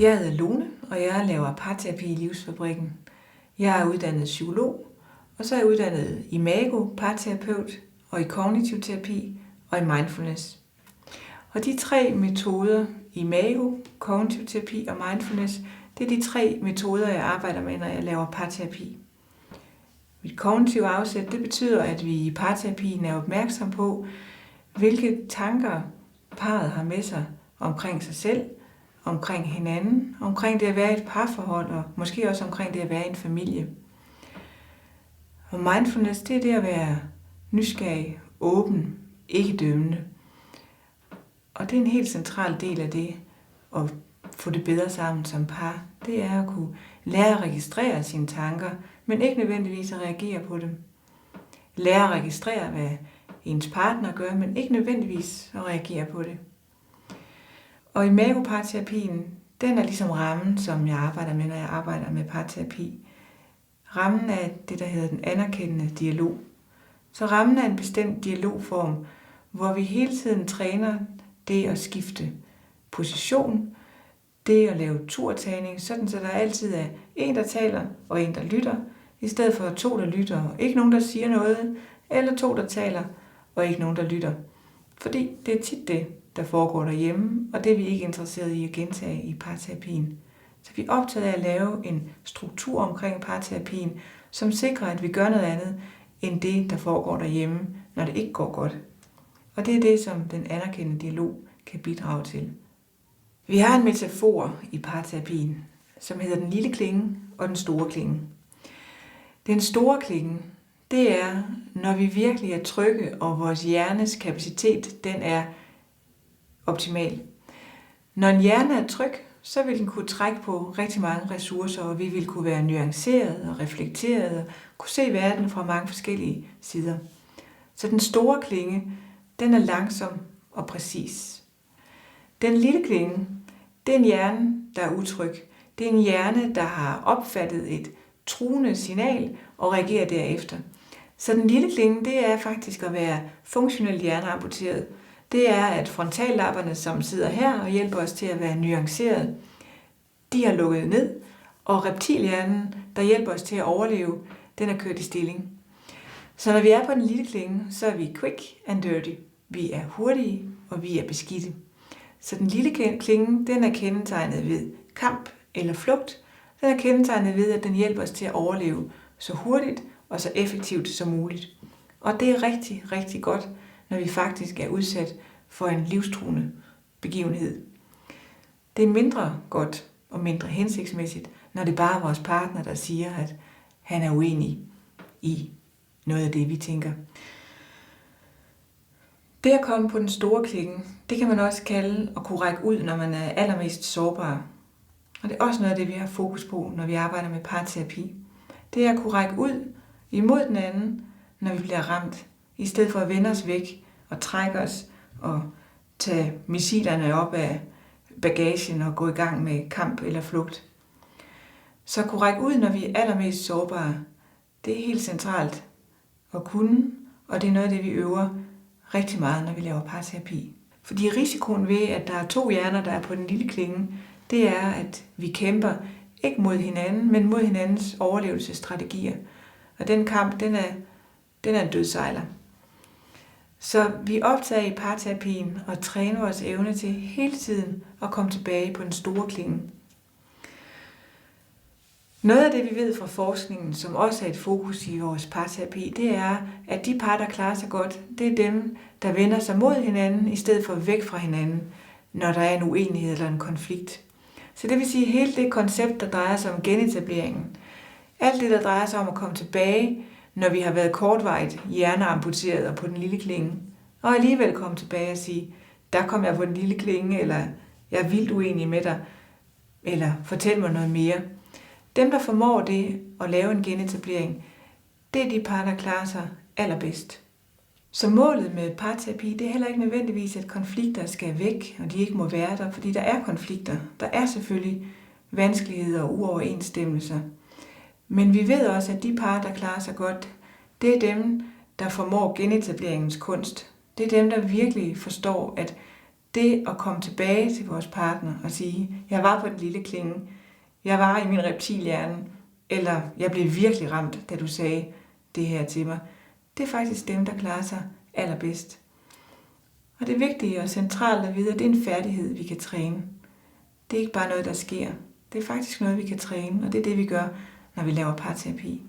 Jeg hedder Lone, og jeg laver parterapi i Livsfabrikken. Jeg er uddannet psykolog, og så er jeg uddannet Imago, parterapeut, og i kognitiv terapi og i mindfulness. Og de tre metoder, Imago, kognitiv terapi og mindfulness, det er de tre metoder, jeg arbejder med, når jeg laver parterapi. Mit kognitive afsæt, det betyder, at vi i parterapien er opmærksom på, hvilke tanker parret har med sig omkring sig selv, omkring hinanden, omkring det at være i et parforhold, og måske også omkring det at være i en familie. Og mindfulness, det er det at være nysgerrig, åben, ikke dømmende. Og det er en helt central del af det at få det bedre sammen som par. Det er at kunne lære at registrere sine tanker, men ikke nødvendigvis at reagere på dem. Lære at registrere, hvad ens partner gør, men ikke nødvendigvis at reagere på det. Og Imago-parterapien, den er ligesom rammen, som jeg arbejder med, når jeg arbejder med parterapi. Rammen er det, der hedder den anerkendende dialog. Så rammen er en bestemt dialogform, hvor vi hele tiden træner det at skifte position, det at lave turtagning, sådan så der altid er en, der taler, og en, der lytter, i stedet for to, der lytter, og ikke nogen, der siger noget, eller to, der taler, og ikke nogen, der lytter. Fordi det er tit det, der foregår derhjemme, og det er vi ikke interesseret i at gentage i parterapien. Så vi er optaget af at lave en struktur omkring parterapien, som sikrer, at vi gør noget andet, end det, der foregår derhjemme, når det ikke går godt. Og det er det, som den anerkendende dialog kan bidrage til. Vi har en metafor i parterapien, som hedder den lille klinge og den store klinge. Den store klinge, det er, når vi virkelig er trygge, og vores hjernes kapacitet, den er optimal. Når en hjerne er tryg, så vil den kunne trække på rigtig mange ressourcer, og vi vil kunne være nuanceret og reflekteret, og kunne se verden fra mange forskellige sider. Så den store klinge, den er langsom og præcis. Den lille klinge, det er en hjerne, der er utryg. Det er en hjerne, der har opfattet et truende signal og reagerer derefter. Så den lille klinge, det er faktisk at være funktionelt hjerneamputeret. Det er, at frontallapperne, som sidder her og hjælper os til at være nuanceret, de har lukket ned, og reptilhjernen, der hjælper os til at overleve, den er kørt i stilling. Så når vi er på den lille klinge, så er vi quick and dirty. Vi er hurtige, og vi er beskidte. Så den lille klinge, den er kendetegnet ved kamp eller flugt. Den er kendetegnet ved, at den hjælper os til at overleve så hurtigt og så effektivt som muligt. Og det er rigtig, rigtig godt, når vi faktisk er udsat for en livstruende begivenhed. Det er mindre godt og mindre hensigtsmæssigt, når det bare er vores partner, der siger, at han er uenig i noget af det, vi tænker. Det at komme på den store klinge, det kan man også kalde at kunne række ud, når man er allermest sårbar. Og det er også noget af det, vi har fokus på, når vi arbejder med parterapi. Det er at kunne række ud imod den anden, når vi bliver ramt, i stedet for at vende os væk og trække os og tage missilerne op af bagagen og gå i gang med kamp eller flugt. Så at kunne række ud, når vi er allermest sårbare, det er helt centralt at kunne, og det er noget af det, vi øver rigtig meget, når vi laver parterapi. Fordi risikoen ved, at der er to hjerner, der er på den lille klinge, det er, at vi kæmper ikke mod hinanden, men mod hinandens overlevelsesstrategier. Og den kamp, den er en dødsejler. Så vi optager i parterapien og træner vores evne til hele tiden at komme tilbage på den store klinge. Noget af det, vi ved fra forskningen, som også er et fokus i vores parterapi, det er, at de par, der klarer sig godt, det er dem, der vender sig mod hinanden, i stedet for væk fra hinanden, når der er en uenighed eller en konflikt. Så det vil sige, hele det koncept, der drejer sig om genetableringen, alt det, der drejer sig om at komme tilbage, når vi har været kortvarigt hjerneamputeret og på den lille klinge, og alligevel komme tilbage og sige, der kom jeg på den lille klinge, eller jeg er vildt uenig med dig, eller fortæl mig noget mere. Dem, der formår det at lave en genetablering, det er de par, der klarer sig allerbedst. Så målet med parterapi, det er heller ikke nødvendigvis, at konflikter skal væk, og de ikke må være der, fordi der er konflikter. Der er selvfølgelig vanskeligheder og uoverensstemmelser. Men vi ved også, at de par, der klarer sig godt, det er dem, der formår genetableringens kunst. Det er dem, der virkelig forstår, at Det at komme tilbage til vores partner og sige, jeg var på den lille klinge, jeg var i min reptilhjerne, eller jeg blev virkelig ramt, da du sagde det her til mig. Det er faktisk dem, der klarer sig allerbedst. Og det vigtige og centralt at vide, at det er en færdighed, vi kan træne. Det er ikke bare noget, der sker. Det er faktisk noget, vi kan træne, og det er det, vi gør, når vi laver parterapi.